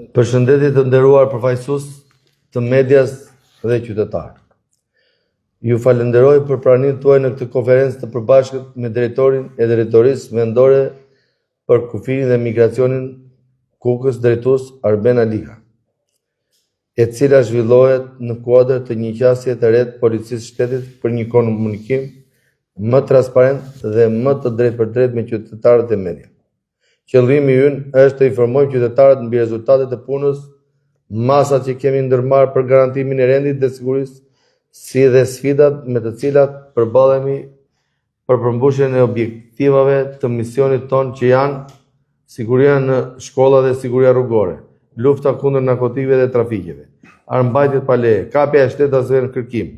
Përshëndetje të nderuar përfaqësues të medias dhe qytetarë. Ju falenderoj për pranimin tuaj në këtë konferencë të përbashkët me drejtorin e drejtorisë vendore për kufirin dhe migracionin Kukës, drejtues Arben Aliha, e cila zhvillohet në kuadër të një qasje të re të Policisë së Shtetit për një komunikim më transparent dhe më të drejtpërdrejtë me qytetarët e media. Qëllimi ynë është të informojmë qytetarët mbi rezultatet e punës, masat që kemi ndërmarrë për garantimin e rendit dhe sigurisë, si dhe sfidat me të cilat përballemi për përmbushjen e objektivave të misionit tonë që janë siguria në shkolla dhe siguria rrugore, lufta kundër narkotikëve dhe trafikeve, armbajtjet pa leje, kapja e shtetasve në kërkim,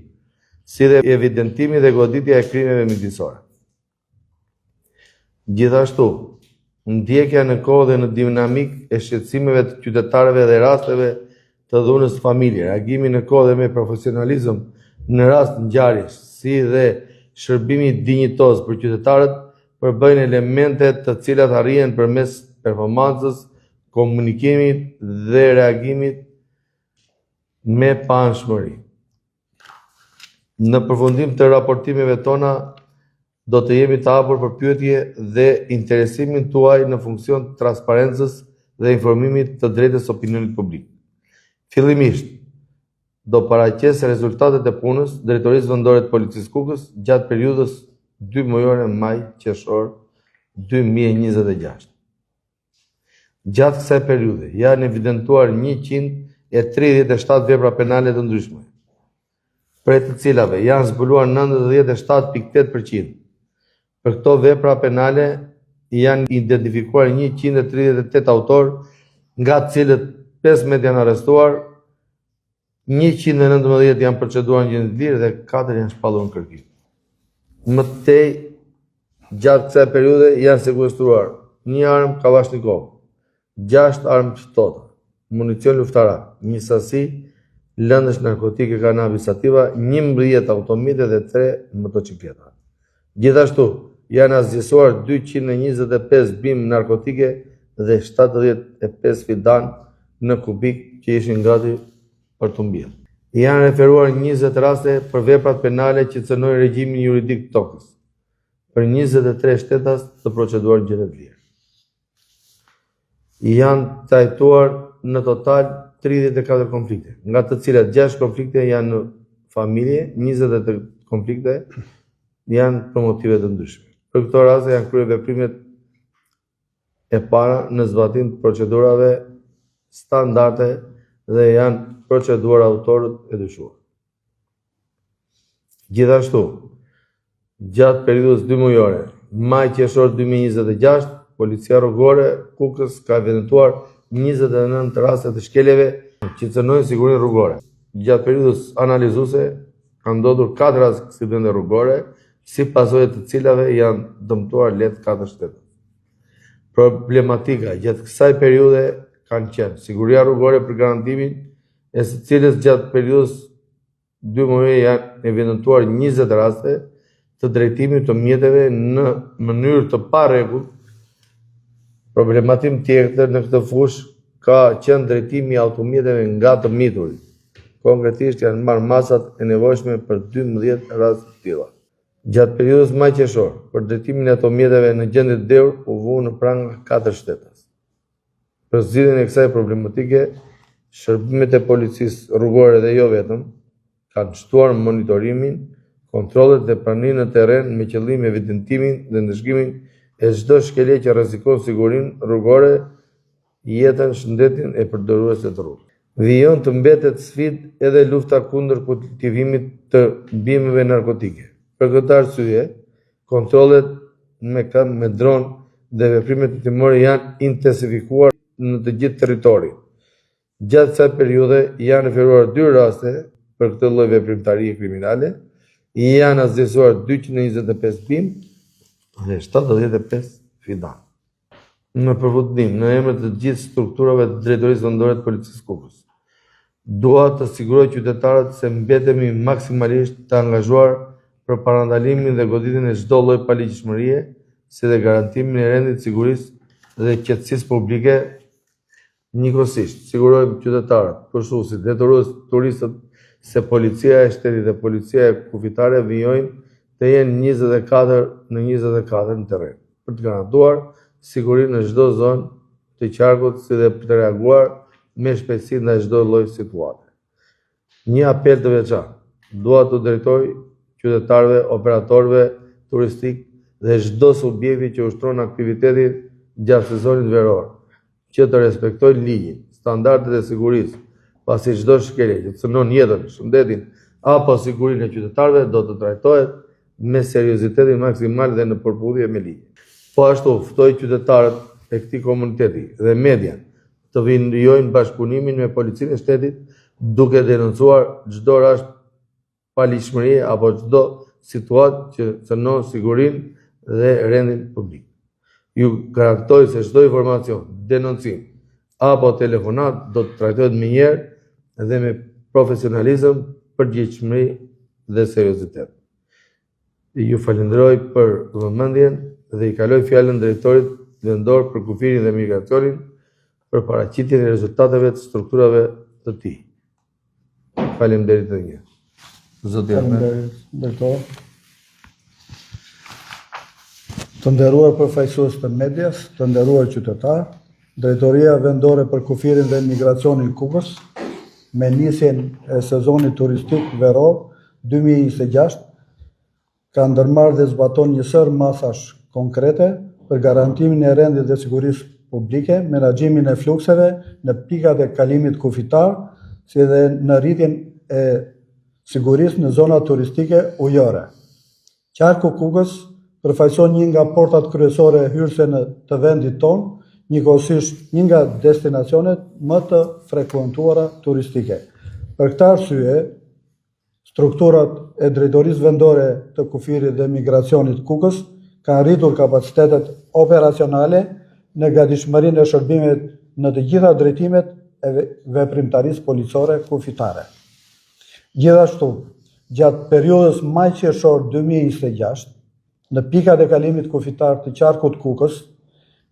si dhe evidentimi dhe goditja e krimeve midisore. Gjithashtu, ndjekja në kohë dhe në dinamik e shqetësimeve të qytetarëve dhe rasteve të dhunës familje, reagimi në kohë dhe me profesionalizëm në rast ngjarjes, si dhe shërbimi dinjitoz për qytetarët përbëjnë elemente të cilat arrihen përmes performancës, komunikimit dhe reagimit me paanshmëri. Në përfundim të raportimeve tona, do të jemi të hapur për pyetje dhe interesimin tuaj në funksion të transparencës dhe informimit të drejtës opinionit publik. Fillimisht, do paraqes rezultatet e punës Drejtorisë Vendore të Policisë Kukës gjatë periudhës 2 mujore maj-qershor 2026. Gjatë kësaj periudhe janë evidentuar 137 vepra penale të ndryshme, prej të cilave janë zbuluar 97.8%. Për këto vepra penale janë identifikuar 138 autor, nga të cilët 15 janë arrestuar, 119 janë proceduar në gjendje të lirë dhe 4 janë shpallur në kërkim. Më tej, gjatë kësaj periudhe janë sekuestruar 1 armë Kalashnikov, 6 armë ftohta, municion luftarak, një sasi lëndësh narkotike kanabis sativa, 11 automjete dhe 3 motocikleta. Gjithashtu, janë asgjësuar 225 bimë narkotike dhe 75 fidan në kubik që ishin gati për të mbjellë. Janë referuar 20 raste për veprat penale që cënojnë regjimin juridik të tokës, për 23 shtetas të proceduar në gjendje të lirë. Janë trajtuar në total 34 konflikte, nga të cilat 6 konflikte janë në familje, 20 konflikte janë për motive të ndryshme. Për këto raste janë kryer veprimet e para në zbatim të procedurave standarde dhe janë proceduar autorët e dyshuar. Gjithashtu, gjatë periudhës 2 mujore, maj-qershor 2026, Policia Rrugore Kukës ka evidentuar 29 raste të shkeljeve që cënojnë sigurinë rrugore. Gjatë periudhës analizuese ka ndodhur 4 aksidente rrugore, si pasojë të cilave janë dëmtuar lehtë 4 shtetës. Problematika gjatë kësaj periudhe kanë qenë siguria rrugore për garantimin e së cilës gjatë periudhës 2 muaj janë evidentuar 20 raste të drejtimit të mjeteve në mënyrë të parregullt. Problematim tjetër në këtë fushë ka qenë drejtimi i automjeteve nga të miturit. Konkretisht janë marrë masat e nevojshme për 12 raste të tilla. Gjatë periudhës maj-qershor, për drejtimin e automjeteve në gjendje të dheur u vu në pranga 4 shtetas. Për zgjidhjen e kësaj problematike, shërbimet e policisë rrugore dhe jo vetëm kanë shtuar monitorimin, kontrollet dhe pranimin në terren me qëllim evidentimin dhe ndëshkimin e çdo shkelje që rrezikon sigurinë rrugore, jetën, shëndetin e përdoruesve të rrugës. Vijon të mbetet sfidë edhe lufta kundër kultivimit të bimëve narkotike. Për këtë arsye, kontrollet me dron dhe veprimet hetimore janë intensifikuar në të gjithë territorin. Gjatë kësaj periudhe janë referuar 2 raste për këtë lloj veprimtarie kriminale, janë asgjësuar 225 bimë dhe 75 fidan. Në përfundim, në emër të gjithë strukturave të Drejtorisë Vendore të Policisë Kukës, dua të siguroj qytetarët se mbetemi maksimalisht të angazhuar për parandalimin dhe goditjen e çdo lloji paligjshmërie, si dhe garantimin e rendit, sigurisë dhe qetësisë publike Njëkohësisht, sigurojmë qytetarët, përshuesit, detyrues turistët se policia e shtetit dhe policia e kufitare vijojnë të jenë 24 në 24 në terren, për të garantuar sigurinë në çdo zonë të qarkut si dhe për të reaguar me shpejtësi ndaj çdo lloji situate. Një apel të veçantë dua t'u drejtoj qytetarëve, operatorëve turistik dhe çdo subjekti që ushtron aktivitetin gjatë sezonit veror, që të respektojnë ligjin, standardet e sigurisë, pasi çdo shkelje që cënon jetën, shëndetin apo sigurinë e qytetarëve do të trajtohet me seriozitetin maksimal dhe në përputhje me ligjin. Po ashtu ftoj qytetarët e këtij komuniteti dhe median të vijojnë bashkëpunimin me policinë e shtetit duke denoncuar çdo rast paligjshmërie apo çdo situatë që cënon sigurinë dhe rendin publik. Ju garantoj se çdo informacion, denoncim apo telefonat do të trajtohet menjëherë dhe me profesionalizëm, përgjegjësi dhe seriozitet. Ju falenderoj për vëmendjen dhe i kaloj fjalën drejtorit vendor për kufirin dhe migracionin për paraqitjen e rezultateve të strukturave të tij. Faleminderit edhe një herë. Zoti Drejtor. Të nderuar përfaqësues të medias, të nderuar qytetar, Drejtoria Vendore për Kufirin dhe Migracionin Kukës, me nisjen e sezonit turistik veror 2026, ka ndërmarrë dhe zbaton një sër masash konkrete për garantimin e rendit dhe sigurisë publike, menaxhimin e flukseve në pikat e kalimit kufitar, si dhe në rritjen e sigurisë në zona turistike ujore. Qarku Kukës përfaqëson një nga portat kryesore hyrëse të vendit tonë, njëkohësisht një nga destinacionet më të frekuentuara turistike. Për këtë arsye, strukturat e Drejtorisë Vendore të Kufirit dhe Migracionit Kukës kanë rritur kapacitetet operacionale në gatishmërinë e shërbimit në të gjitha drejtimet e veprimtarisë policore kufitare. Gjithashtu, gjatë periudhës maj-qershor 2026, në pikat e kalimit kufitar të qarkut Kukës,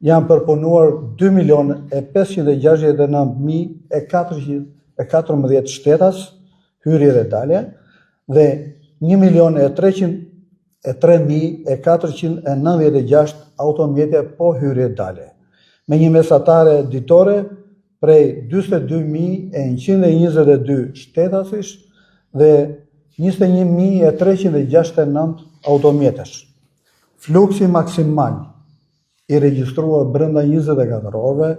janë përpunuar 2.694.414 shtetas hyrje dhe dalje dhe 1.003.496 automjete po hyrje dhe dalje, me një mesatare ditore prej 42.122 shtetasish dhe 21.369 automjetesh. Fluksi maksimal i regjistruar brenda 24 orëve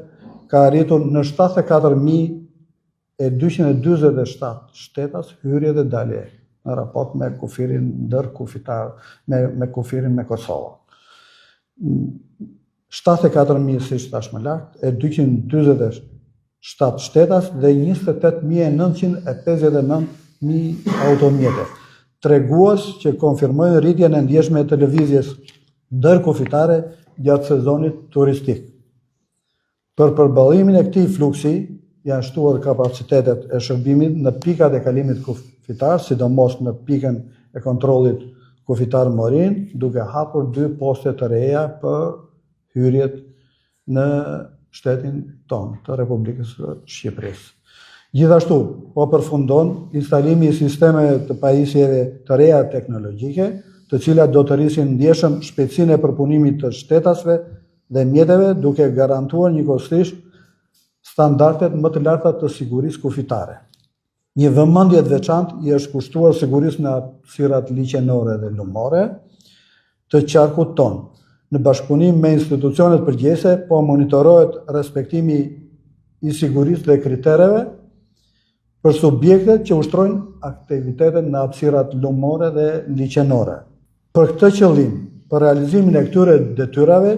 ka arritur në 74.247 shtetas hyrje dhe dalje në raport me kufirin ndërkufitar me kufirin me Kosovë. 74.000 siç thash më lart, e 247 shtetas dhe 28.959 automjete, tregues që konfirmojnë rritjen e ndjeshme e të lëvizjes ndërkufitare gjatë sezonit turistik. Për përballimin e këtij fluksi, janë shtuar kapacitetet e shërbimit në pikat e kalimit kufitar, sidomos në pikën e kontrollit kufitar Morin, duke hapur 2 poste të reja për hyrjet në shtetin tonë të Republikës së Shqipërisë. Gjithashtu, po përfundon instalimi i sistemeve të pajisjeve të reja teknologjike, të cilat do të rrisin ndjeshëm shpejtësinë e përpunimit të shtetasve dhe mjeteve, duke garantuar njëkohësisht standardet më të larta të sigurisë kufitare. Një vëmendje të veçantë i është kushtuar sigurisë në hapësirat liçenore dhe lumore të qarkut tonë. Në bashkëpunim me institucionet përgjegjëse, po monitorohet respektimi i sigurisë dhe kritereve për subjektet që ushtrojnë aktivitetet në hapësirat lumore dhe liçenore. Për këtë qëllim, për realizimin e këtyre detyrave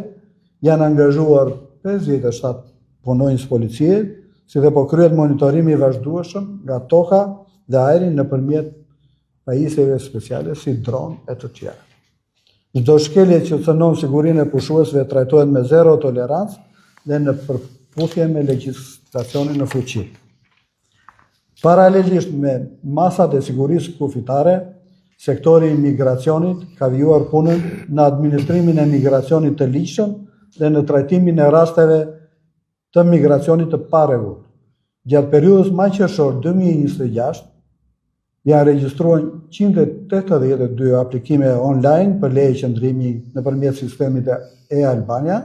janë angazhuar 57 punonjës policie, si dhe po kryhet monitorimi i vazhdueshëm nga toka dhe ajri nëpërmjet pajisjeve speciale si dron e të tjera. Çdo shkelje që cënon sigurinë e pushuesve trajtohet me zero tolerancë dhe në përputhje me legjislacionin në fuqi. Paralelisht me masat e sigurisë kufitare, sektori i migracionit ka vijuar punën në administrimin e migracionit të ligjshëm dhe në trajtimin e rasteve të migracionit të parregullt. Gjatë periudhës maj qershor 2026 janë regjistruar 182 aplikime online për leje qëndrimi nëpërmjet sistemit e-Albania.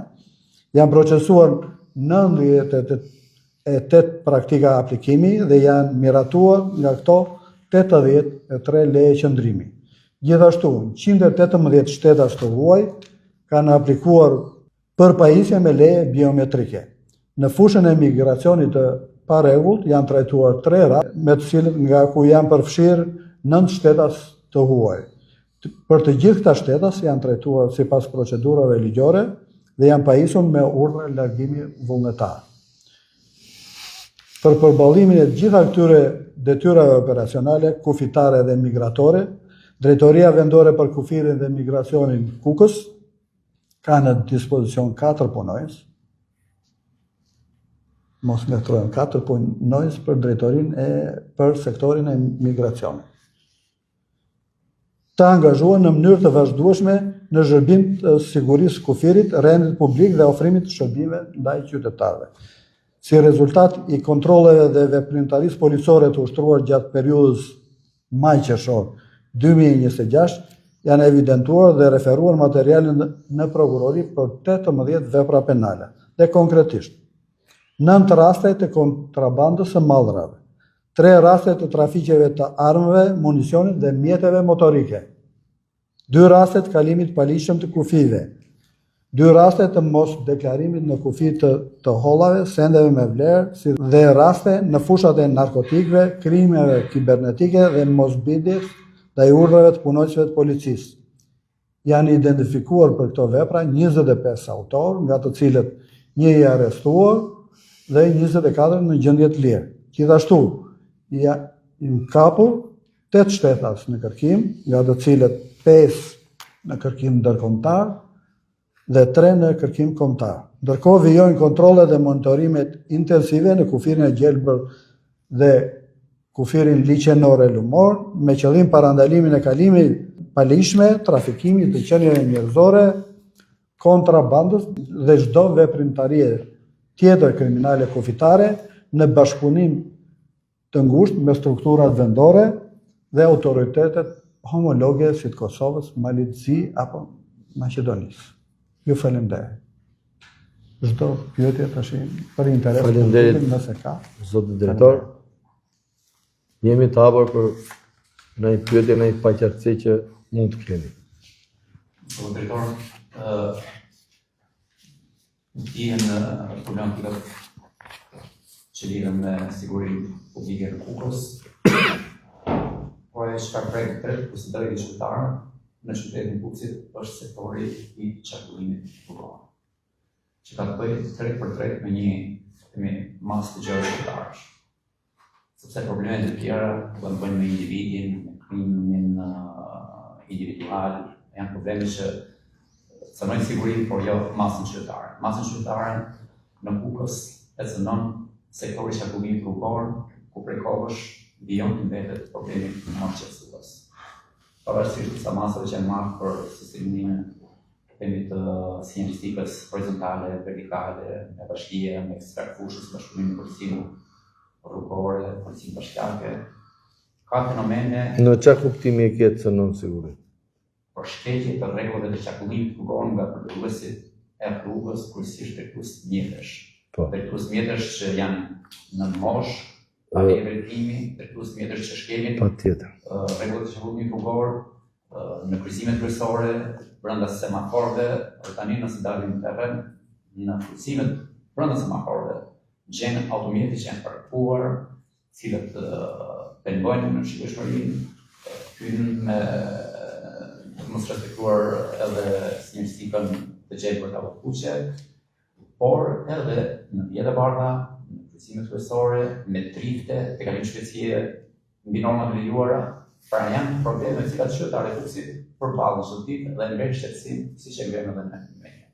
Janë procesuar 98 praktika aplikimi dhe janë miratuar nga këto 83 leje qëndrimi. Gjithashtu, 118 shtetas të huaj kanë aplikuar për pajisje me leje biometrike. Në fushën e migracionit të parregullt janë trajtuar 3 raste me të cilët nga ku janë përfshirë 9 shtetas të huaj. Për të gjithë këta shtetas janë trajtuar sipas procedurave ligjore dhe janë pajisur me urdhër largimi vullnetar. Për përballimin e të gjitha këtyre detyrave operacionale, kufitare dhe migratore, Drejtoria Vendore për Kufirin dhe Migracionin Kukës ka në dispozicion 4 punonjës, mos metrojnë 4 punonjës për për sektorin e migracionit. Të angazhuar në mënyrë të vazhdueshme në zhërbim të sigurisë kufirit, rendit publik dhe ofrimit të shërbimeve ndaj qytetarëve. Si rezultat i kontrolleve dhe veprimtarisë policore të ushtruar gjatë periudhës maj qershor 2026, janë evidentuar dhe referuar materiale në prokurori për 18 vepra penale. Dhe konkretisht, 9 raste të kontrabandës së mallrave, 3 raste të trafiqeve të armëve, municionit dhe mjeteve motorike, 2 raste të kalimit paligjshëm të kufive, 2 raste të mos deklarimit në kufi të hollave, sendeve me vlerë, dhe raste në fushat e narkotikëve, krimeve kibernetike dhe mosbindjes ndaj urdhrave të punonjësve të policisë. Janë identifikuar për këto vepra 25 autor, nga të cilët 1 i arrestuar dhe 24 në gjendje të lirë. Gjithashtu, janë kapur 8 shtetas në kërkim, nga të cilët 5 në kërkim ndërkombëtar dhe 3 në kërkim kombëtar. Ndërkohë vijojnë kontrolle dhe monitorimet intensive në kufirin e Gjelbër dhe kufirin liqenor e lumor, me qëllim parandalimin e kalimit paligjshme, trafikimit të qenieve njerëzore, kontrabandës dhe çdo veprimtarie tjetër kriminale kufitare në bashkëpunim të ngushtë me strukturat vendore dhe autoritetet homologe si të Kosovës, Malit Zi apo Maqedonisë. Ju falenderoj. Çdo pyetje tash për interes Faleminderit, nëse ka. Zoti drejtor. Jemi të hapur për në një pyetje, në një paqartësi që mund të keni. Zoti drejtor, dihen problematikat që lidhen me sigurinë publike të Kukës, por e çka prek drejt kushtetues qytetarë në qytetin Kukësit është sektori i qarkullimit rrugor, që ka të bëjë drejt për drejt me një masë të gjerë qytetarësh. Sepse problemet e tjera do të bëjnë me individin, me krimin individual, janë probleme që cënojnë sigurinë, por jo masën qytetare. Masën qytetare në Kukës e cënon sektori i qarkullimit rrugor, ku prej kohësh vijon të mbetet problemi të qetësues. Pavarësisht disa masave që janë marrë për sistemimin të sinjalistikës horizontale, vertikale, me bashkie, me ekspert fushës, bashkëpunimi me policinë rrugore, policinë bashkiake, ka fenomene Në çfarë kuptimi e ke cënon sigurinë? për shkelje të rregullave të qarkullimit rrugor nga përdoruesit e rrugës, kryesisht drejtues mjetësh. Drejtues mjetësh që janë në moshë, pa veprimi, drejtues mjetësh që shkelin Patjetër. rregullat e qarkullimit rrugor në kryqëzimet kryesore, brenda semaforëve, tani nëse dalim në terren, në kryqëzimet brenda semaforëve, gjenë automjete që janë parkuar, cilët penojnë në shikueshmërinë, hyn me mos respektuar edhe sinjalistikën të gjelbërt apo kuqe, por edhe në vjete bardha, në kryqëzimet kryesore, me drifte, të kalim shpejtësie mbi normat e lejuara, pra janë probleme me cilat qytetarët e Kukësit përballen çdo ditë dhe ngrenë shqetësim, siç e ngrenë edhe në media.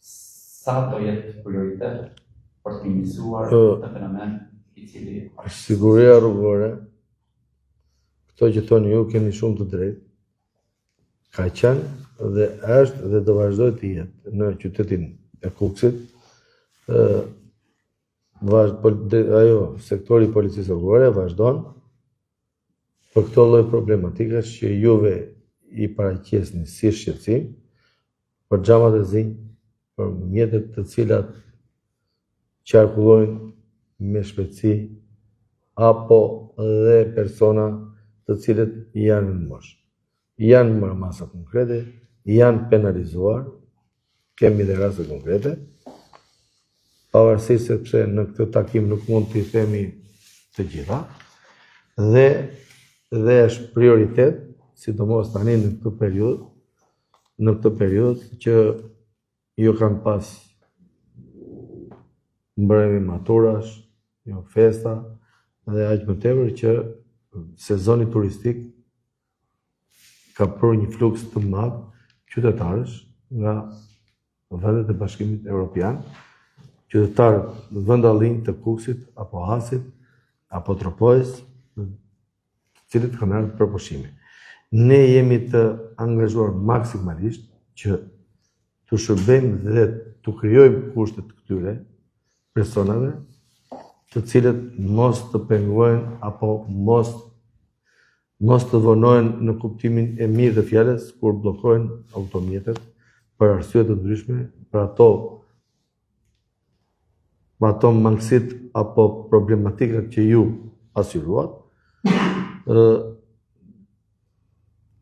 Sa do jetë prioritet për të minimizuar këtë fenomen i cili Siguria rrugore, këto që thoni ju keni shumë të drejtë, ka qenë dhe është dhe do vazhdoj të jetë në qytetin e Kukësit sektori i policisë rrugore vazhdon për këto lloj problematikash që juve i paraqesni si shqetësim për xhamat e zinj, për mjetet të cilat qarkullojnë me shpejtësi apo dhe persona të cilët janë në moshë. Janë marrë masa konkrete, janë penalizuar, kemi dhe raste konkrete, pavarësisht sepse në këtë takim nuk mund t'i themi të gjitha, dhe është prioritet, sidomos tani në këtë periudhë që ju kanë pas mbrëmje maturash, jo festa, dhe aq më tepër që sezoni turistik ka prur një fluks të madh qytetarësh nga vendet e Bashkimit Evropian, qytetarët në vendallin të Kukësit, apo Hasit, apo Tropojës, të cilët kanë ardhur për pushime. Ne jemi të angazhuar maksimalisht që të shërbejmë dhe të krijojmë kushtet këtyre personave, të cilët mos të pengohen apo mos të vonohen në kuptimin e mirë të fjalës kur bllokohen automjetet për arsye të ndryshme, për ato mangësit apo problematikat që ju pasqyruat,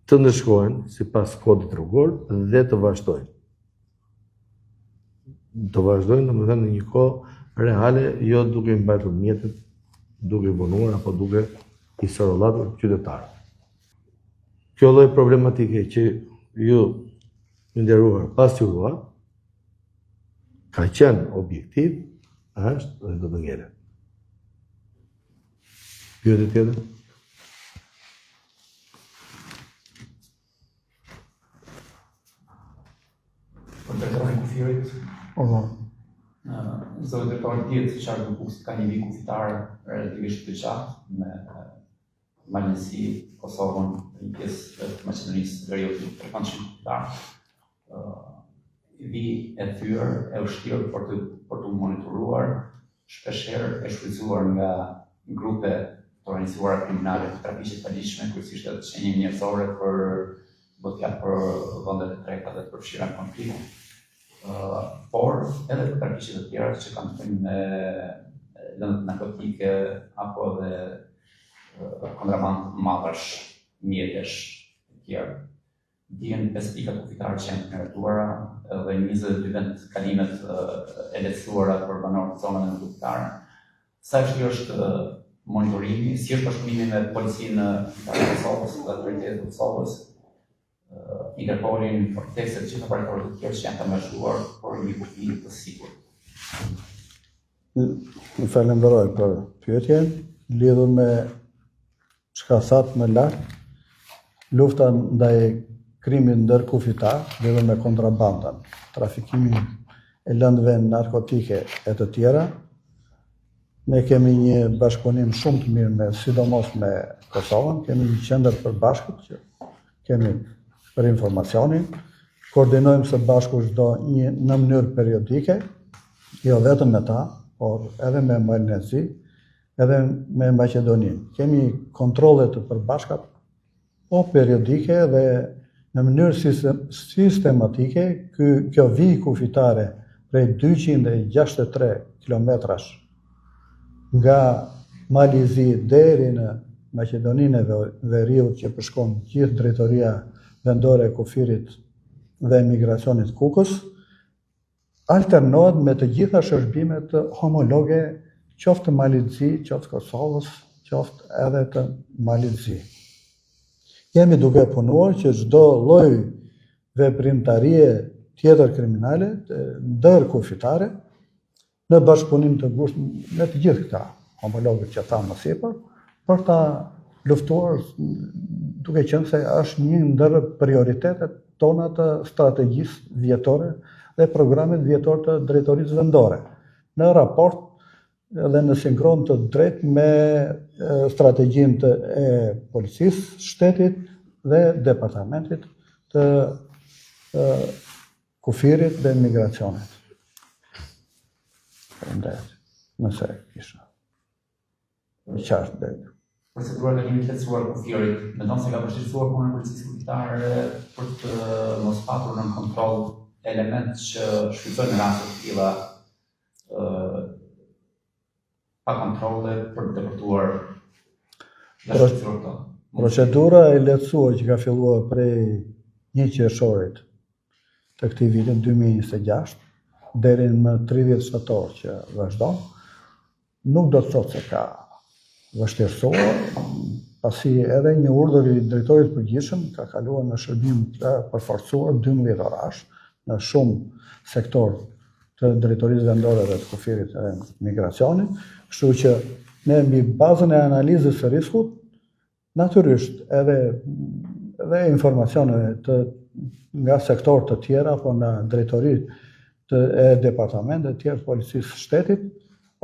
të ndëshkohen sipas kodit rrugor dhe të vazhdojnë. Të vazhdojnë domethënë në një kohë reale, jo duke mbajtur mjetet, duke vonuar apo duke i sorollatur qytetarët. Kjo lloj problematike që ju nderuar pasqyruat ka qenë objektiv, është dhe do të ngjelet. Pyetje tjetër? Për drejtorin e kufirit, zoti drejtori dihet se qarku i Kukësit ka një vijë kufitare relativisht të gjatë me Malësi, Kosovën, një pjesë të Maqedonisë Veriut të 300 kilometra. Vijë e thyer, e vështirë për të monitoruar, shpeshherë e shfrytzuar nga grupe të organizuara kriminale të trafikit të paditshme, kryesisht të shenjë njerëzore për botjat për vendet e treta dhe të përfshira në konflikt. Por edhe për trafikit të tjera që kanë të bëjnë me lëndët narkotike apo dhe kontraband madhësh, mjetesh e tjerë. Dihen 5 pika kufitare që janë të miratuara dhe 22 vend kalimet e lehtësuara për banorët të zonave kufitare. Sa është monitorimi, si është bashkëpunimi me policinë e Kosovës dhe autoritetet e Kosovës, Interpolin, Frontexet, gjithë operatorët e tjerë që janë të angazhuar për një kufi të sigurt. Më falenderoj për pyetjen, lidhur me çka thatë më lart, lufta ndaj krimit ndërkufitar, lidhur me kontrabandën, trafikimin e lëndëve narkotike e të tjera. Ne kemi një bashkëpunim shumë të mirë sidomos me Kosovën, kemi një qendër përbashkët që kemi për informacionin, koordinojmë së bashku çdo një në mënyrë periodike, jo vetëm me ta, por edhe me Malësi, edhe me Maqedoninë. Kemi kontrolle të përbashkët, po periodike dhe në mënyrë sistematike, kjo vijë kufitare prej 263 kilometrash nga Malizi deri në Maqedoninë e Veriut që përshkon gjithë drejtoria vendore e kufirit dhe migracionit Kukës, alternohet me të gjitha shërbimet homologe, qoftë Malizi, qoftë Kosovës, qoftë edhe të Malizi. Jemi duke punuar që çdo lloj veprimtarie tjetër kriminale, ndërkufitare, në bashkëpunim të ngushtë me të gjithë këta homologët që thamë më sipër, për ta luftuar, duke qenë se është një ndër prioritetet tona të strategjisë vjetore dhe programit vjetor të drejtorisë vendore, në raport dhe në sinkron të drejtë me strategjinë e policisë, shtetit dhe departamentit të kufirit dhe migracionit. nëse kisha qartë deri. Procedurat e kemi të lehtësuar kufirit, mendon se ka vështirësuar punën e policisë kufiare për të mos patur në kontroll element që shfrytëzojnë në raste të tilla pa kontrolle për të depërtuar dhe shfrytëzuar këto. Procedura e lehtësuar që ka filluar prej 1 qershorit të këtij viti 2026 deri në 30 shtator që vazhdon, nuk do të thotë se ka vështirësuar, pasi edhe një urdhër i drejtorit përgjithshëm ka kaluar në shërbim të përforcuar 12 orash në shumë sektor të drejtorisë vendore dhe të kufirit e migracionit, kështu që ne mbi bazën e analizës së riskut, natyrisht edhe informacione nga sektor të tjera, apo nga drejtoritë e departamentet të tjera të policisë shtetit,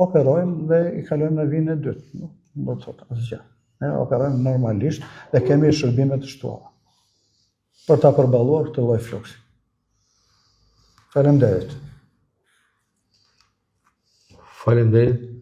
operojmë dhe i kalojmë në vijën e dytë. Nuk do të thotë asgjë. Ne operojmë normalisht dhe kemi shërbime të shtuara për ta përballuar këtë lloj fluksi. Faleminderit. Faleminderit.